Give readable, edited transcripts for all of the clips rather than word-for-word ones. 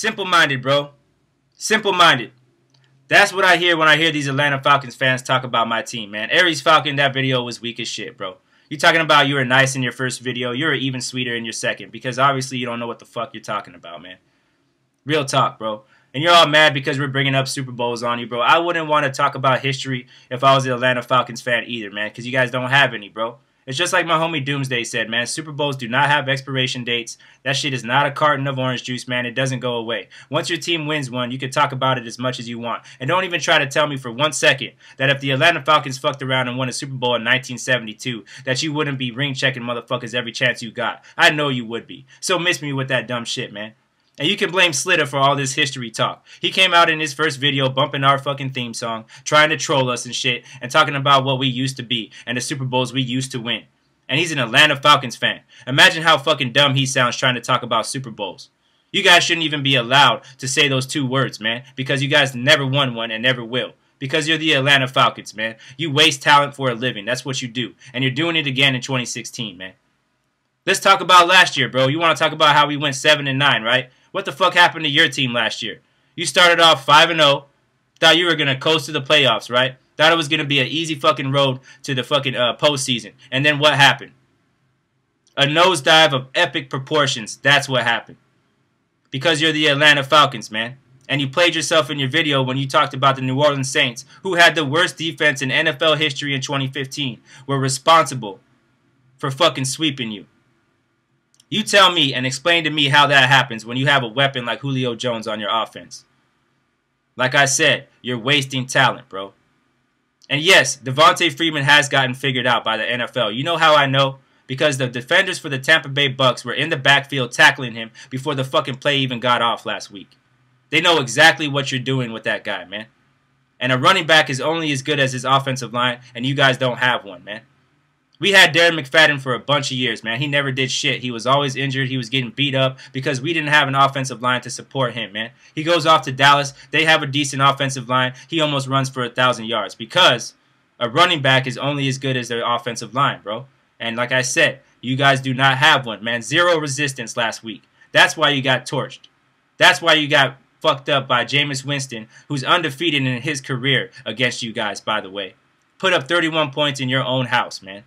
Simple-minded, bro. Simple-minded. That's what I hear when I hear these Atlanta Falcons fans talk about my team, man. Aries Falcon, that video was weak as shit, bro. You talking about you were nice in your first video. You were even sweeter in your second. Because obviously you don't know what the fuck you're talking about, man. Real talk, bro. And you're all mad because we're bringing up Super Bowls on you, bro. I wouldn't want to talk about history if I was an Atlanta Falcons fan either, man. Because you guys don't have any, bro. It's just like my homie Doomsday said, man. Super Bowls do not have expiration dates. That shit is not a carton of orange juice, man. It doesn't go away. Once your team wins one, you can talk about it as much as you want. And don't even try to tell me for 1 second that if the Atlanta Falcons fucked around and won a Super Bowl in 1972, that you wouldn't be ring-checking motherfuckers every chance you got. I know you would be. So miss me with that dumb shit, man. And you can blame Slitter for all this history talk. He came out in his first video bumping our fucking theme song, trying to troll us and shit, and talking about what we used to be and the Super Bowls we used to win. And he's an Atlanta Falcons fan. Imagine how fucking dumb he sounds trying to talk about Super Bowls. You guys shouldn't even be allowed to say those two words, man, because you guys never won one and never will. Because you're the Atlanta Falcons, man. You waste talent for a living. That's what you do. And you're doing it again in 2016, man. Let's talk about last year, bro. You want to talk about how we went 7-9, right? What the fuck happened to your team last year? You started off 5-0. Thought you were going to coast to the playoffs, right? Thought it was going to be an easy fucking road to the fucking postseason. And then what happened? A nosedive of epic proportions. That's what happened. Because you're the Atlanta Falcons, man. And you played yourself in your video when you talked about the New Orleans Saints, who had the worst defense in NFL history in 2015, were responsible for fucking sweeping you. You tell me and explain to me how that happens when you have a weapon like Julio Jones on your offense. Like I said, you're wasting talent, bro. And yes, Devontae Freeman has gotten figured out by the NFL. You know how I know? Because the defenders for the Tampa Bay Bucks were in the backfield tackling him before the fucking play even got off last week. They know exactly what you're doing with that guy, man. And a running back is only as good as his offensive line, and you guys don't have one, man. We had Darren McFadden for a bunch of years, man. He never did shit. He was always injured. He was getting beat up because we didn't have an offensive line to support him, man. He goes off to Dallas. They have a decent offensive line. He almost runs for 1,000 yards because a running back is only as good as their offensive line, bro. And like I said, you guys do not have one, man. Zero resistance last week. That's why you got torched. That's why you got fucked up by Jameis Winston, who's undefeated in his career against you guys, by the way. Put up 31 points in your own house, man.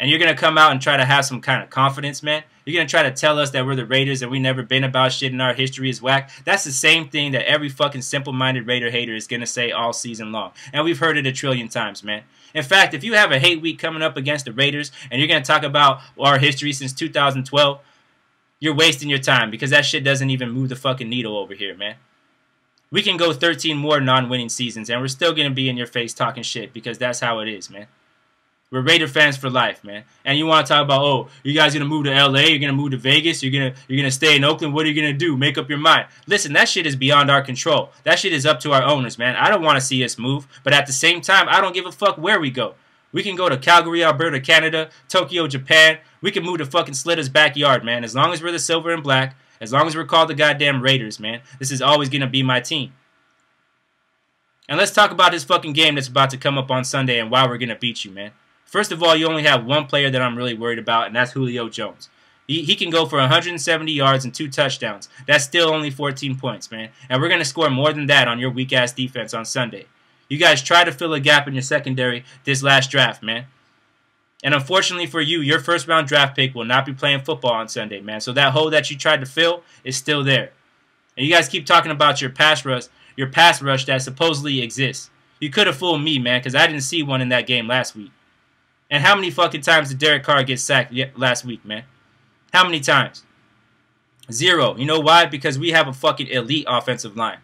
And you're going to come out and try to have some kind of confidence, man? You're going to try to tell us that we're the Raiders and we never been about shit and our history is whack? That's the same thing that every fucking simple-minded Raider hater is going to say all season long. And we've heard it a trillion times, man. In fact, if you have a hate week coming up against the Raiders and you're going to talk about our history since 2012, you're wasting your time because that shit doesn't even move the fucking needle over here, man. We can go 13 more non-winning seasons and we're still going to be in your face talking shit because that's how it is, man. We're Raider fans for life, man. And you want to talk about, oh, you guys gonna move to LA, you're gonna move to Vegas, you're gonna stay in Oakland, what are you gonna do? Make up your mind. Listen, that shit is beyond our control. That shit is up to our owners, man. I don't want to see us move, but at the same time, I don't give a fuck where we go. We can go to Calgary, Alberta, Canada, Tokyo, Japan. We can move to fucking Slitter's backyard, man. As long as we're the silver and black, as long as we're called the goddamn Raiders, man. This is always gonna be my team. And let's talk about this fucking game that's about to come up on Sunday and why we're gonna beat you, man. First of all, you only have one player that I'm really worried about, and that's Julio Jones. He can go for 170 yards and 2 touchdowns. That's still only 14 points, man. And we're going to score more than that on your weak-ass defense on Sunday. You guys try to fill a gap in your secondary this last draft, man. And unfortunately for you, your first-round draft pick will not be playing football on Sunday, man. So that hole that you tried to fill is still there. And you guys keep talking about your pass rush that supposedly exists. You could have fooled me, man, because I didn't see one in that game last week. And how many fucking times did Derek Carr get sacked last week, man? How many times? 0. You know why? Because we have a fucking elite offensive line.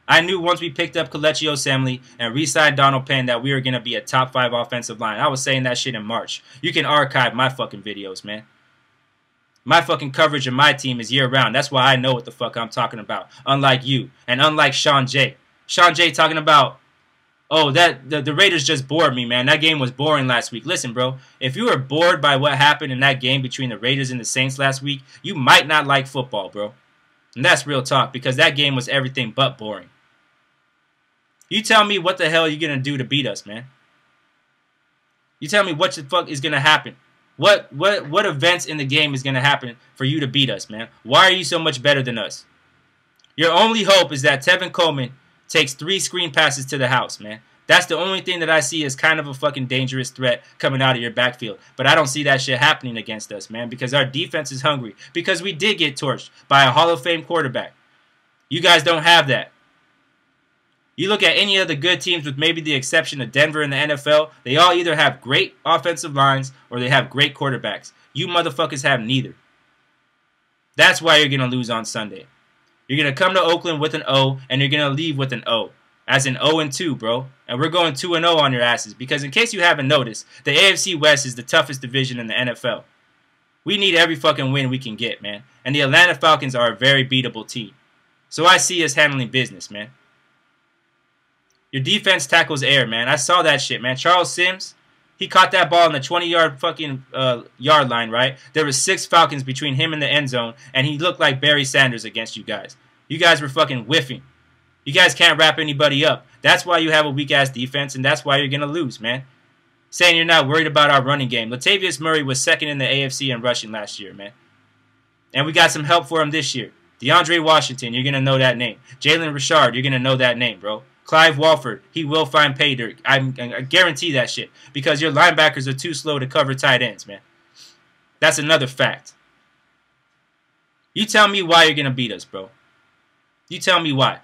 I knew once we picked up Kelechi Osemele and re-signed Donald Penn that we were going to be a top 5 offensive line. I was saying that shit in March. You can archive my fucking videos, man. My fucking coverage of my team is year-round. That's why I know what the fuck I'm talking about. Unlike you. And unlike Sean J. Sean J talking about, oh, the Raiders just bored me, man. That game was boring last week. Listen, bro, if you were bored by what happened in that game between the Raiders and the Saints last week, you might not like football, bro. And that's real talk because that game was everything but boring. You tell me what the hell you're going to do to beat us, man. You tell me what the fuck is going to happen. What events in the game is going to happen for you to beat us, man? Why are you so much better than us? Your only hope is that Tevin Coleman takes 3 screen passes to the house, man. That's the only thing that I see as kind of a fucking dangerous threat coming out of your backfield. But I don't see that shit happening against us, man, because our defense is hungry. Because we did get torched by a Hall of Fame quarterback. You guys don't have that. You look at any of the good teams with maybe the exception of Denver in the NFL, they all either have great offensive lines or they have great quarterbacks. You motherfuckers have neither. That's why you're going to lose on Sunday. You're going to come to Oakland with an O, and you're going to leave with an O. As in 0-2, bro. And we're going 2-0 on your asses. Because in case you haven't noticed, the AFC West is the toughest division in the NFL. We need every fucking win we can get, man. And the Atlanta Falcons are a very beatable team. So I see us handling business, man. Your defense tackles air, man. I saw that shit, man. Charles Sims, he caught that ball on the 20-yard fucking yard line, right? There were 6 Falcons between him and the end zone, and he looked like Barry Sanders against you guys. You guys were fucking whiffing. You guys can't wrap anybody up. That's why you have a weak-ass defense, and that's why you're going to lose, man. Saying you're not worried about our running game. Latavius Murray was second in the AFC in rushing last year, man. And we got some help for him this year. DeAndre Washington, you're going to know that name. Jalen Richard, you're going to know that name, bro. Clive Walford, he will find pay dirt. I guarantee that shit. Because your linebackers are too slow to cover tight ends, man. That's another fact. You tell me why you're going to beat us, bro. You tell me why.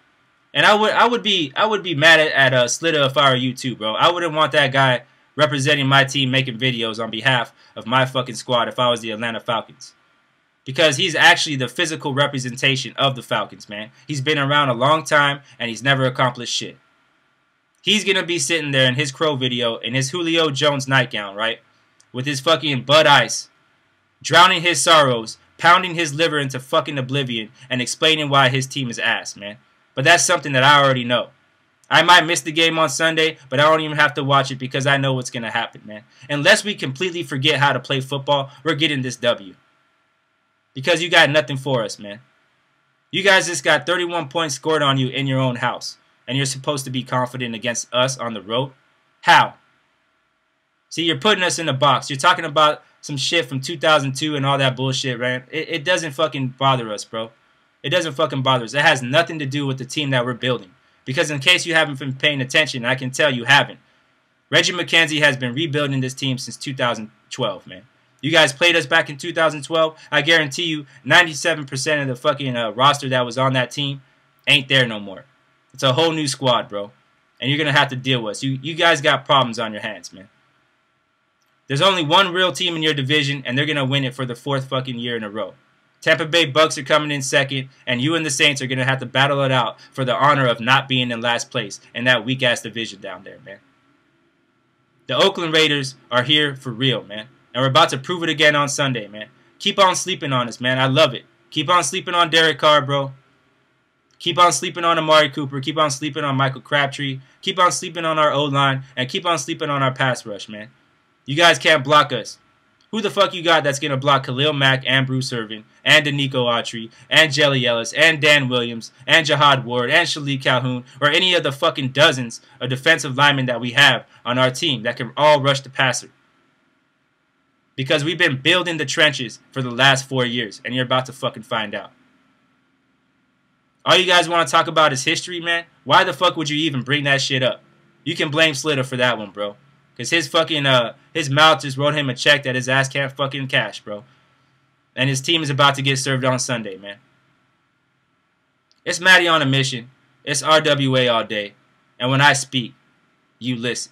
And I would be mad at Slitta if I were you too, bro. I wouldn't want that guy representing my team making videos on behalf of my fucking squad if I was the Atlanta Falcons. Because he's actually the physical representation of the Falcons, man. He's been around a long time and he's never accomplished shit. He's going to be sitting there in his Crow video in his Julio Jones nightgown, right? With his fucking Bud Ice, drowning his sorrows, pounding his liver into fucking oblivion, and explaining why his team is ass, man. But that's something that I already know. I might miss the game on Sunday, but I don't even have to watch it because I know what's going to happen, man. Unless we completely forget how to play football, we're getting this W. Because you got nothing for us, man. You guys just got 31 points scored on you in your own house. And you're supposed to be confident against us on the road? How? See, you're putting us in a box. You're talking about some shit from 2002 and all that bullshit, man. It doesn't fucking bother us, bro. It doesn't fucking bother us. It has nothing to do with the team that we're building. Because in case you haven't been paying attention, I can tell you haven't. Reggie McKenzie has been rebuilding this team since 2012, man. You guys played us back in 2012. I guarantee you 97% of the fucking roster that was on that team ain't there no more. It's a whole new squad, bro. And you're going to have to deal with us. You guys got problems on your hands, man. There's only one real team in your division, and they're going to win it for the 4th fucking year in a row. Tampa Bay Bucks are coming in second, and you and the Saints are going to have to battle it out for the honor of not being in last place in that weak-ass division down there, man. The Oakland Raiders are here for real, man. And we're about to prove it again on Sunday, man. Keep on sleeping on us, man. I love it. Keep on sleeping on Derek Carr, bro. Keep on sleeping on Amari Cooper. Keep on sleeping on Michael Crabtree. Keep on sleeping on our O-line. And keep on sleeping on our pass rush, man. You guys can't block us. Who the fuck you got that's going to block Khalil Mack and Bruce Irvin and Danico Autry and Jelly Ellis and Dan Williams and Jahad Ward and Shalik Calhoun or any of the fucking dozens of defensive linemen that we have on our team that can all rush the passer? Because we've been building the trenches for the last 4 years, and you're about to fucking find out. All you guys want to talk about is history, man. Why the fuck would you even bring that shit up? You can blame Slitter for that one, bro. Because his fucking, his mouth just wrote him a check that his ass can't fucking cash, bro. And his team is about to get served on Sunday, man. It's Matty on a mission. It's RWA all day. And when I speak, you listen.